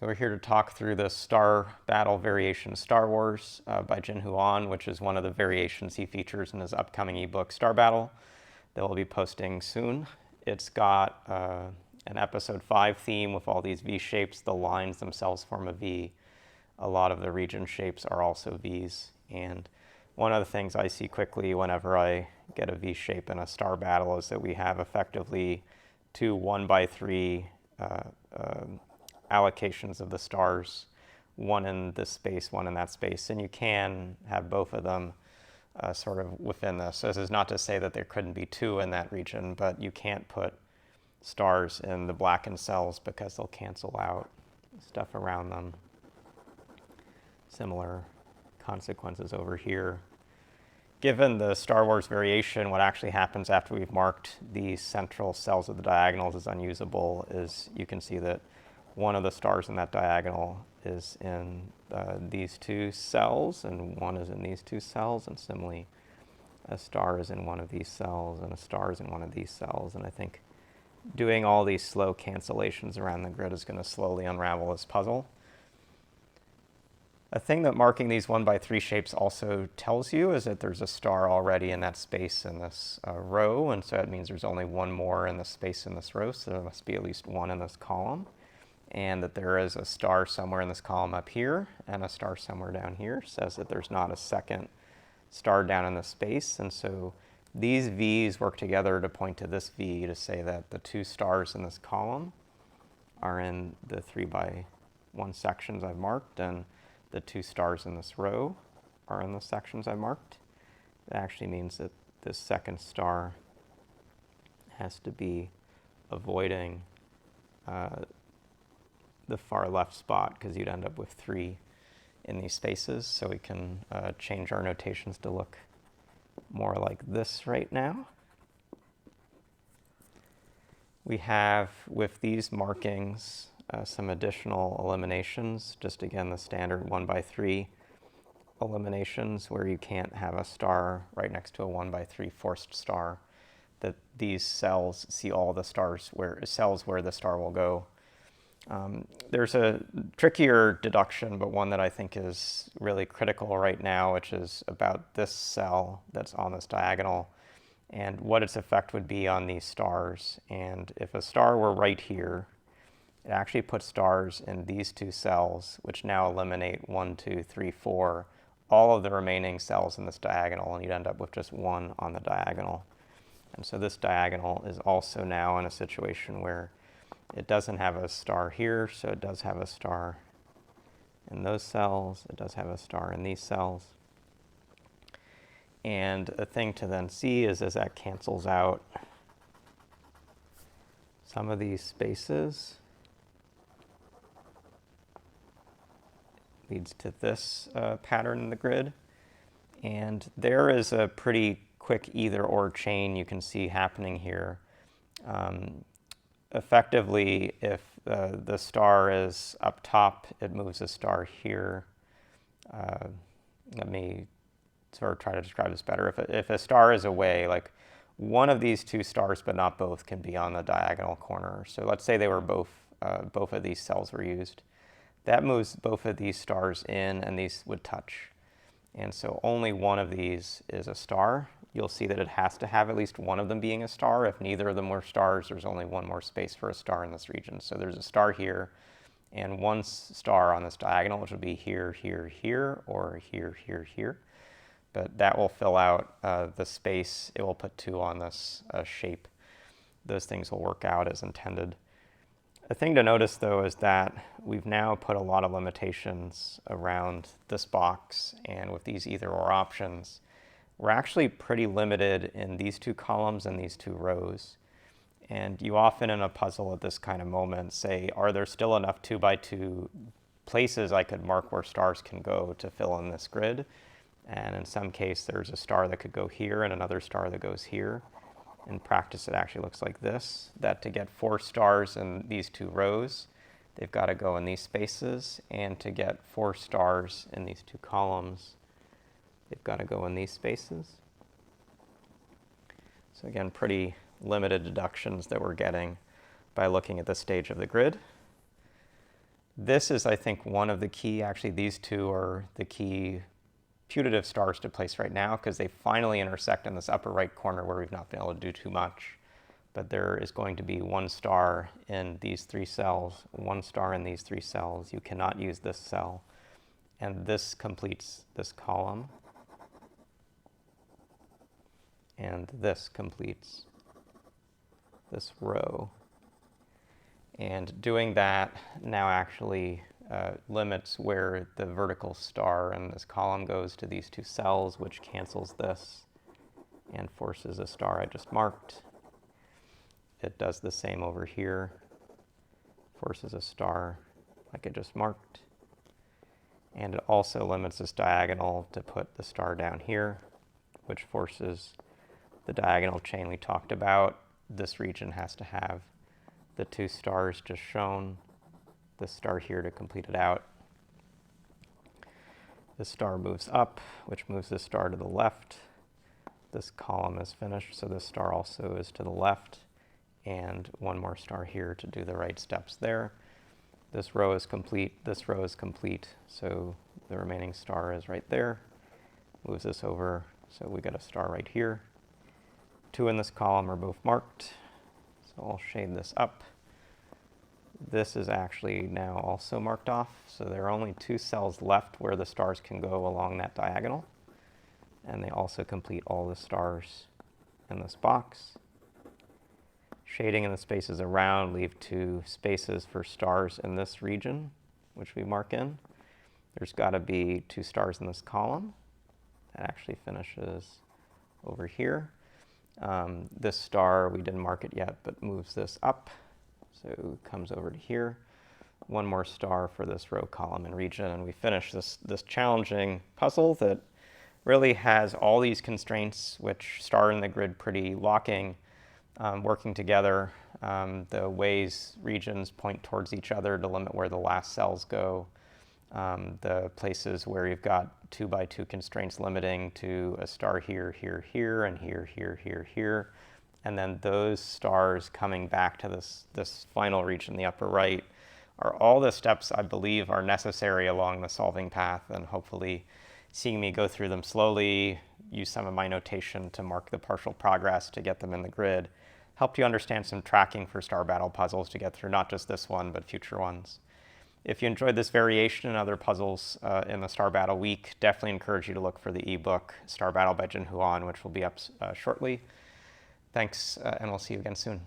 So we're here to talk through the Star Battle variation Star Wars by JinHoo Ahn, which is one of the variations he features in his upcoming ebook Star Battle that we'll be posting soon. It's got an episode 5 theme with all these V shapes. The lines themselves form a V. A lot of the region shapes are also Vs. And one of the things I see quickly whenever I get a V shape in a Star Battle is that we have effectively two 1x3 allocations of the stars, one in this space, one in that space, and you can have both of them sort of within this. So this is not to say that there couldn't be two in that region, but you can't put stars in the blackened cells because they'll cancel out stuff around them. Similar consequences over here. Given the Star Wars variation, what actually happens after we've marked the central cells of the diagonals as unusable is you can see that one of the stars in that diagonal is in these two cells, and one is in these two cells, and similarly a star is in one of these cells, and a star is in one of these cells. And I think doing all these slow cancellations around the grid is going to slowly unravel this puzzle. A thing that marking these 1x3 shapes also tells you is that there's a star already in that space in this row, and so that means there's only one more in the space in this row, so there must be at least one in this column. And that there is a star somewhere in this column up here and a star somewhere down here says that there's not a second star down in the space. And so these V's work together to point to this V to say that the two stars in this column are in the 3x1 sections I've marked, and the two stars in this row are in the sections I marked. It actually means that this second star has to be avoiding the far left spot, because you'd end up with 3 in these spaces. So we can change our notations to look more like this right now. We have, with these markings, some additional eliminations. Just again, the standard 1x3 eliminations where you can't have a star right next to a 1x3 forced star. That these cells see all the cells where the star will go. There's a trickier deduction, but one that I think is really critical right now, which is about this cell that's on this diagonal and what its effect would be on these stars. And if a star were right here, it actually puts stars in these two cells, which now eliminate 1, 2, 3, 4, all of the remaining cells in this diagonal, and you'd end up with just one on the diagonal. And so this diagonal is also now in a situation where it doesn't have a star here, so it does have a star in those cells. It does have a star in these cells. And a thing to then see is as that cancels out some of these spaces, leads to this pattern in the grid. And there is a pretty quick either-or chain you can see happening here. Effectively, if the star is up top, it moves a star here. Let me sort of try to describe this better. If a star is away, like one of these two stars, but not both, can be on the diagonal corner. So let's say they were both of these cells were used. That moves both of these stars in, and these would touch. And so only one of these is a star. You'll see that it has to have at least one of them being a star. If neither of them were stars, there's only one more space for a star in this region. So there's a star here, and one star on this diagonal, which will be here, here, here, or here, here, here. But that will fill out the space. It will put 2 on this shape. Those things will work out as intended. The thing to notice, though, is that we've now put a lot of limitations around this box, and with these either-or options, we're actually pretty limited in these two columns and these two rows. And you often in a puzzle at this kind of moment say, are there still enough 2x2 places I could mark where stars can go to fill in this grid? And in some case, there's a star that could go here and another star that goes here. In practice, it actually looks like this, that to get 4 stars in these two rows, they've got to go in these spaces, and to get 4 stars in these two columns, they've got to go in these spaces. So again, pretty limited deductions that we're getting by looking at this stage of the grid. This is, I think, one of the key, actually these two are the key putative stars to place right now, because they finally intersect in this upper right corner where we've not been able to do too much. But there is going to be one star in these 3 cells, one star in these 3 cells. You cannot use this cell. And this completes this column. And this completes this row. And doing that now actually limits where the vertical star in this column goes to these 2 cells, which cancels this and forces a star I just marked. It does the same over here, forces a star like I just marked. And it also limits this diagonal to put the star down here, which forces the diagonal chain we talked about. This region has to have the 2 stars just shown, this star here to complete it out. This star moves up, which moves this star to the left. This column is finished, so this star also is to the left, and one more star here to do the right steps there. This row is complete, this row is complete, so the remaining star is right there. Moves this over, so we got a star right here. 2 in this column are both marked, so I'll shade this up. This is actually now also marked off, so there are only 2 cells left where the stars can go along that diagonal, and they also complete all the stars in this box. Shading in the spaces around leave 2 spaces for stars in this region, which we mark in. There's got to be 2 stars in this column. That actually finishes over here. This star, we didn't mark it yet, but moves this up, so it comes over to here. One more star for this row, column, and region, and we finish this challenging puzzle that really has all these constraints which star in the grid pretty locking, working together. The ways regions point towards each other to limit where the last cells go. The places where you've got 2 by 2 constraints limiting to a star here, here, here, and here, here, here, here. And then those stars coming back to this final region, the upper right, are all the steps I believe are necessary along the solving path, and hopefully seeing me go through them slowly, use some of my notation to mark the partial progress to get them in the grid, helped you understand some tracking for star battle puzzles to get through not just this one, but future ones. If you enjoyed this variation and other puzzles in the Star Battle week, definitely encourage you to look for the ebook, Star Battle by JinHoo Ahn, which will be up shortly. Thanks, and we'll see you again soon.